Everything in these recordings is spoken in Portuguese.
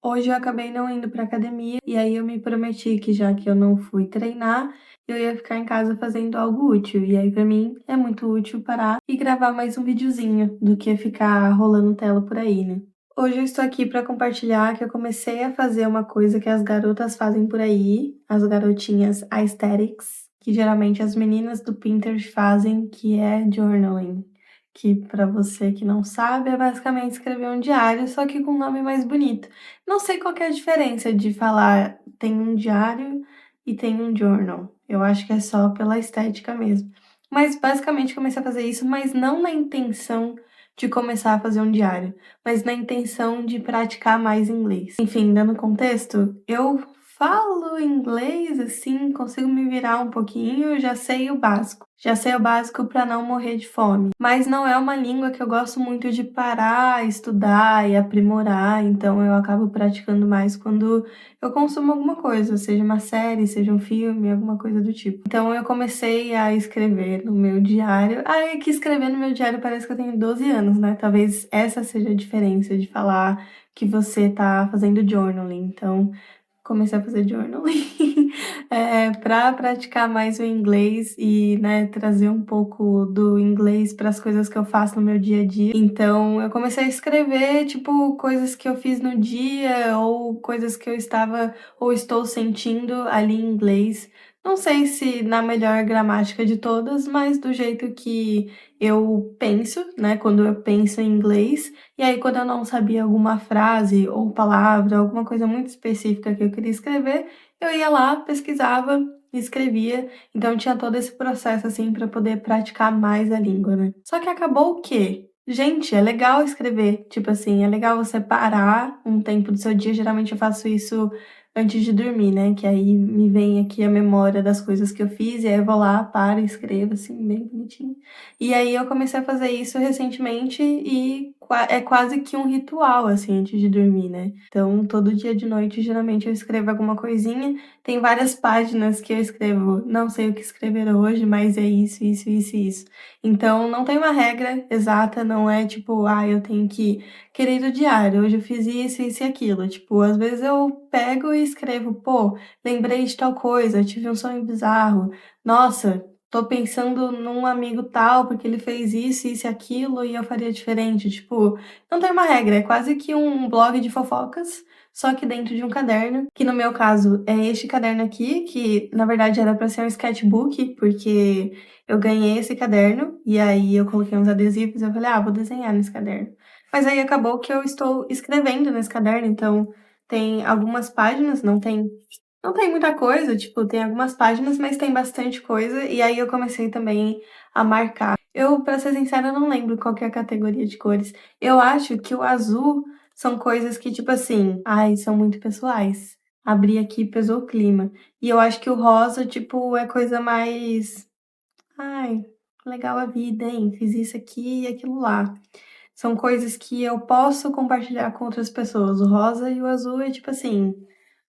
Hoje eu acabei não indo pra academia, e aí eu me prometi que já que eu não fui treinar, eu ia ficar em casa fazendo algo útil. E aí pra mim é muito útil parar e gravar mais um videozinho do que ficar rolando tela por aí, né? Hoje eu estou aqui para compartilhar que eu comecei a fazer uma coisa que as garotas fazem por aí, as garotinhas aesthetics, que geralmente as meninas do Pinterest fazem, que é journaling. Que para você que não sabe, é basicamente escrever um diário, só que com um nome mais bonito. Não sei qual que é a diferença de falar tem um diário e tem um journal. Eu acho que é só pela estética mesmo. Mas basicamente comecei a fazer isso, mas não na intenção de começar a fazer um diário, mas na intenção de praticar mais inglês. Enfim, dando contexto, eu falo inglês assim, consigo me virar um pouquinho, já sei o básico. Já sei o básico para não morrer de fome. Mas não é uma língua que eu gosto muito de parar, estudar e aprimorar, então eu acabo praticando mais quando eu consumo alguma coisa, seja uma série, seja um filme, alguma coisa do tipo. Então eu comecei a escrever no meu diário. Ah, é que escrever no meu diário parece que eu tenho 12 anos, né? Talvez essa seja a diferença de falar que você tá fazendo journaling. Então, comecei a fazer journaling para praticar mais o inglês e, né, trazer um pouco do inglês para as coisas que eu faço no meu dia a dia. Então, eu comecei a escrever, tipo, coisas que eu fiz no dia ou coisas que eu estava ou estou sentindo ali em inglês. Não sei se na melhor gramática de todas, mas do jeito que eu penso, né, quando eu penso em inglês. E aí, quando eu não sabia alguma frase ou palavra, alguma coisa muito específica que eu queria escrever, eu ia lá, pesquisava e escrevia. Então, tinha todo esse processo, assim, para poder praticar mais a língua, né? Só que acabou o quê? Gente, é legal escrever. Tipo assim, é legal você parar um tempo do seu dia. Geralmente eu faço isso antes de dormir, né? Que aí me vem aqui a memória das coisas que eu fiz, e aí eu vou lá, paro e escrevo, assim, bem bonitinho. E aí eu comecei a fazer isso recentemente e é quase que um ritual, assim, antes de dormir, né? Então, todo dia de noite, geralmente eu escrevo alguma coisinha. Tem várias páginas que eu escrevo, não sei o que escrever hoje, mas é isso, isso, isso, isso. Então, não tem uma regra exata, não é tipo, ah, eu tenho que, querido diário, hoje eu fiz isso e aquilo. Tipo, às vezes eu pego e escrevo, pô, lembrei de tal coisa, tive um sonho bizarro. Nossa, tô pensando num amigo tal, porque ele fez isso e aquilo, e eu faria diferente. Tipo, não tem uma regra, é quase que um blog de fofocas, só que dentro de um caderno, que no meu caso é este caderno aqui, que na verdade era para ser um sketchbook, porque eu ganhei esse caderno, e aí eu coloquei uns adesivos e eu falei, ah, vou desenhar nesse caderno. Mas aí acabou que eu estou escrevendo nesse caderno, então tem algumas páginas, não tem muita coisa, tipo, tem algumas páginas, mas tem bastante coisa, e aí eu comecei também a marcar. Eu, pra ser sincera, não lembro qual que é a categoria de cores. Eu acho que o azul são coisas que, tipo assim, ai, são muito pessoais. Abri aqui, pesou o clima. E eu acho que o rosa, tipo, é coisa mais. Ai, legal a vida, hein? Fiz isso aqui e aquilo lá. São coisas que eu posso compartilhar com outras pessoas. O rosa e o azul é tipo assim.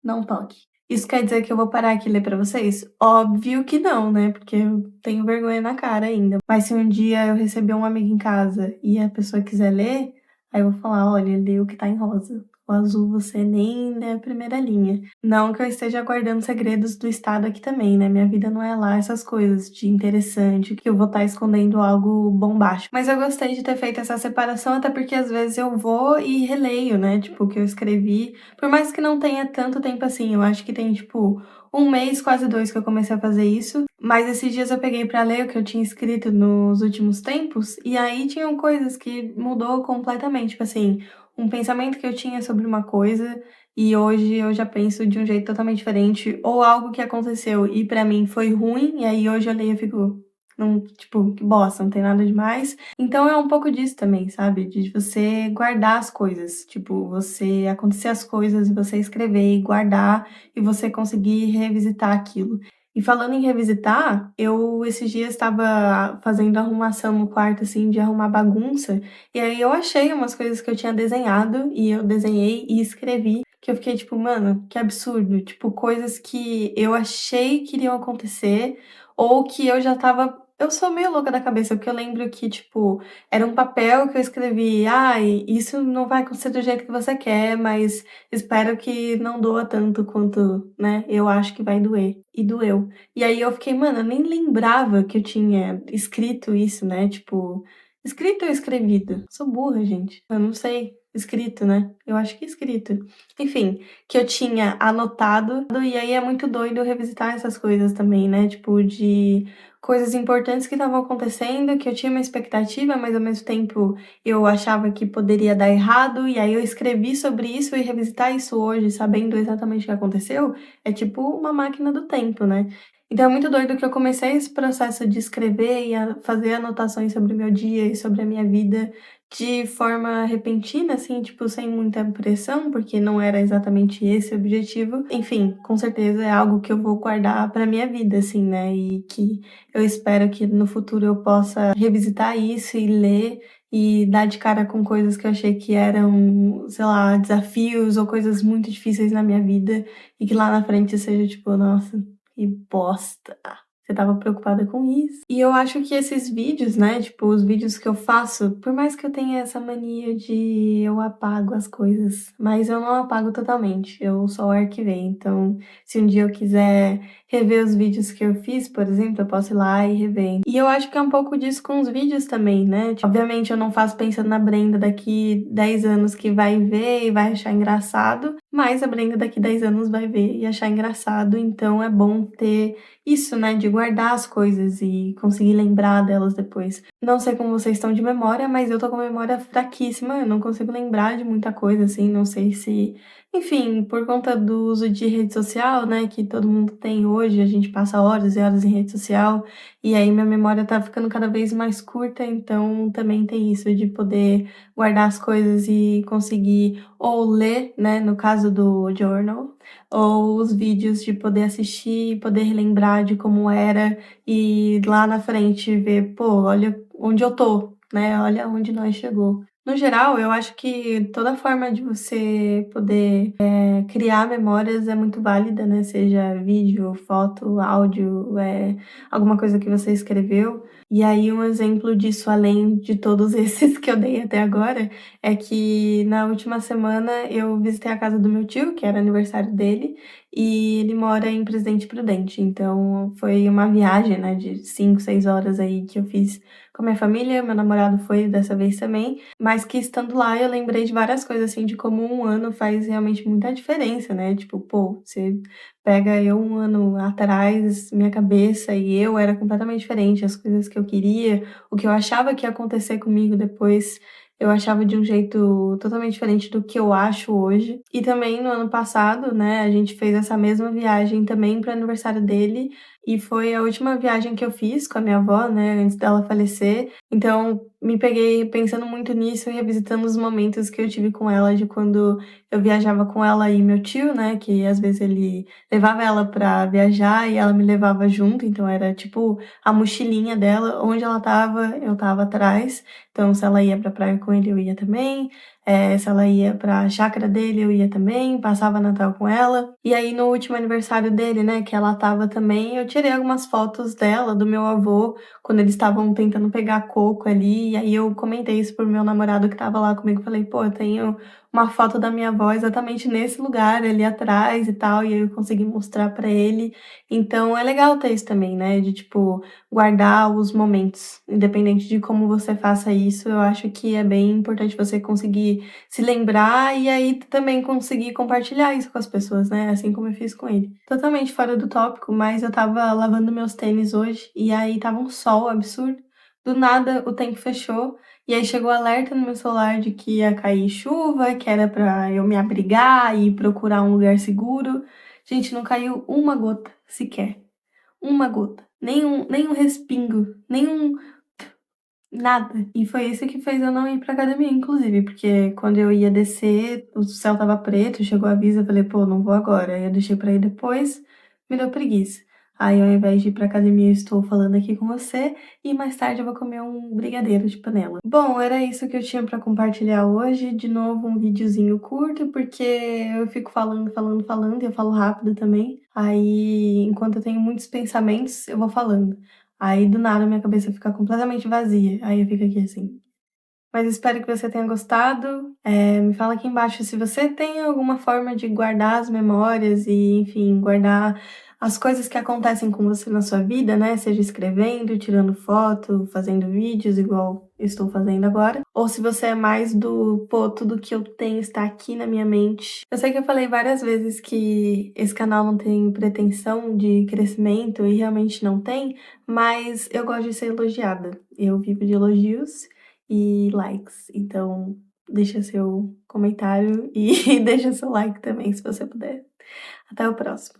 Não toque. Isso quer dizer que eu vou parar aqui e ler pra vocês? Óbvio que não, né? Porque eu tenho vergonha na cara ainda. Mas se um dia eu receber um amigo em casa e a pessoa quiser ler, aí eu vou falar: olha, lê o que tá em rosa. O azul você nem lê a primeira linha. Não que eu esteja guardando segredos do Estado aqui também, né? Minha vida não é lá essas coisas de interessante, que eu vou estar escondendo algo bombástico. Mas eu gostei de ter feito essa separação, até porque às vezes eu vou e releio, né? Tipo, o que eu escrevi por mais que não tenha tanto tempo assim, eu acho que tem, tipo, um mês, quase dois, que eu comecei a fazer isso. Mas esses dias eu peguei pra ler o que eu tinha escrito nos últimos tempos, e aí tinham coisas que mudou completamente. Tipo assim, um pensamento que eu tinha sobre uma coisa, e hoje eu já penso de um jeito totalmente diferente, ou algo que aconteceu e pra mim foi ruim, e aí hoje eu leio e fico. Não, tipo, que bosta, não tem nada demais. Então é um pouco disso também, sabe? De você guardar as coisas. Tipo, você acontecer as coisas e você escrever e guardar e você conseguir revisitar aquilo. E falando em revisitar, eu esses dias estava fazendo arrumação no quarto, assim, de arrumar bagunça, e aí eu achei umas coisas que eu tinha desenhado, e eu desenhei e escrevi, que eu fiquei tipo, mano, que absurdo. Tipo, coisas que eu achei que iriam acontecer, ou que eu já estava Eu sou meio louca da cabeça, porque eu lembro que, tipo, era um papel que eu escrevi: "Ai, isso não vai acontecer do jeito que você quer, mas espero que não doa tanto quanto, né, eu acho que vai doer", e doeu. E aí eu fiquei: "Mano, eu nem lembrava que eu tinha escrito isso, né", tipo, escrito ou escrevido? Sou burra, gente, eu não sei. Escrito, né, eu acho que escrito. Enfim, que eu tinha anotado, e aí é muito doido revisitar essas coisas também, né, tipo de coisas importantes que estavam acontecendo, que eu tinha uma expectativa, mas ao mesmo tempo eu achava que poderia dar errado, e aí eu escrevi sobre isso e revisitar isso hoje, sabendo exatamente o que aconteceu, é tipo uma máquina do tempo, né. Então é muito doido que eu comecei esse processo de escrever e a fazer anotações sobre o meu dia e sobre a minha vida de forma repentina, assim, tipo, sem muita pressão, porque não era exatamente esse o objetivo. Enfim, com certeza é algo que eu vou guardar pra minha vida, assim, né, e que eu espero que no futuro eu possa revisitar isso e ler e dar de cara com coisas que eu achei que eram, sei lá, desafios ou coisas muito difíceis na minha vida e que lá na frente seja tipo: "Nossa, que bosta, você estava preocupada com isso". E eu acho que esses vídeos, né, tipo, os vídeos que eu faço, por mais que eu tenha essa mania de eu apago as coisas, mas eu não apago totalmente, eu só arquivei. Então, se um dia eu quiser rever os vídeos que eu fiz, por exemplo, eu posso ir lá e rever. E eu acho que é um pouco disso com os vídeos também, né, tipo, obviamente eu não faço pensando na Brenda daqui 10 anos que vai ver e vai achar engraçado, mas a Brenda daqui 10 anos vai ver e achar engraçado, então é bom ter isso, né, de guardar as coisas e conseguir lembrar delas depois. Não sei como vocês estão de memória, mas eu tô com memória fraquíssima, eu não consigo lembrar de muita coisa, assim, não sei se enfim, por conta do uso de rede social, né, que todo mundo tem hoje, a gente passa horas e horas em rede social, e aí minha memória tá ficando cada vez mais curta, então também tem isso de poder guardar as coisas e conseguir ou ler, né, no caso do journal, ou os vídeos de poder assistir e poder relembrar de como era, e lá na frente ver: "Pô, olha onde eu tô", né, "Olha onde nós chegou". No geral, eu acho que toda forma de você poder, criar memórias é muito válida, né, seja vídeo, foto, áudio, alguma coisa que você escreveu. E aí um exemplo disso, além de todos esses que eu dei até agora, é que na última semana eu visitei a casa do meu tio, que era aniversário dele, e ele mora em Presidente Prudente, então foi uma viagem, né, de 5, 6 horas aí que eu fiz com a minha família, meu namorado foi dessa vez também, mas que estando lá eu lembrei de várias coisas, assim, de como um ano faz realmente muita diferença, né, tipo, pô, você pega eu um ano atrás, minha cabeça e eu era completamente diferente, as coisas que eu queria, o que eu achava que ia acontecer comigo depois, eu achava de um jeito totalmente diferente do que eu acho hoje. E também no ano passado, né, a gente fez essa mesma viagem também para o aniversário dele, e foi a última viagem que eu fiz com a minha avó, né, antes dela falecer. Então, me peguei pensando muito nisso e revisitando os momentos que eu tive com ela, de quando eu viajava com ela e meu tio, né, que às vezes ele levava ela pra viajar e ela me levava junto, então era tipo a mochilinha dela, onde ela estava, eu estava atrás. Então, se ela ia pra praia com ele, eu ia também. Se ela ia pra chácara dele, eu ia também, passava Natal com ela. E aí, no último aniversário dele, né, que ela estava também, eu tirei algumas fotos dela, do meu avô, quando eles estavam tentando pegar coco ali. E aí eu comentei isso pro meu namorado que estava lá comigo. Falei, pô, eu tenho uma foto da minha avó exatamente nesse lugar ali atrás e tal. E aí eu consegui mostrar pra ele. Então é legal ter isso também, né? De tipo, guardar os momentos. Independente de como você faça isso, eu acho que é bem importante você conseguir se lembrar e aí também conseguir compartilhar isso com as pessoas, né? Assim como eu fiz com ele. Totalmente fora do tópico, mas eu estava lavando meus tênis hoje e aí estava um sol absurdo. Do nada o tempo fechou e aí chegou alerta no meu celular de que ia cair chuva, que era pra eu me abrigar e procurar um lugar seguro. Gente, não caiu uma gota sequer. Uma gota. Nem um respingo, nenhum nada. E foi isso que fez eu não ir pra academia, inclusive, porque quando eu ia descer, o céu estava preto, chegou o aviso, eu falei: "Pô, não vou agora". Aí eu deixei pra ir depois, me deu preguiça. Aí ao invés de ir pra academia, eu estou falando aqui com você e mais tarde eu vou comer um brigadeiro de panela. Bom, era isso que eu tinha pra compartilhar hoje. De novo, um videozinho curto, porque eu fico falando, falando, falando e eu falo rápido também. Aí, enquanto eu tenho muitos pensamentos, eu vou falando. Aí do nada minha cabeça fica completamente vazia, aí eu fico aqui assim. Mas espero que você tenha gostado. Me fala aqui embaixo se você tem alguma forma de guardar as memórias e, enfim, guardar as coisas que acontecem com você na sua vida, né? Seja escrevendo, tirando foto, fazendo vídeos, igual eu estou fazendo agora. Ou se você é mais do, pô, tudo que eu tenho está aqui na minha mente. Eu sei que eu falei várias vezes que esse canal não tem pretensão de crescimento e realmente não tem, mas eu gosto de ser elogiada. Eu vivo de elogios e likes. Então, deixa seu comentário e deixa seu like também, se você puder. Até o próximo.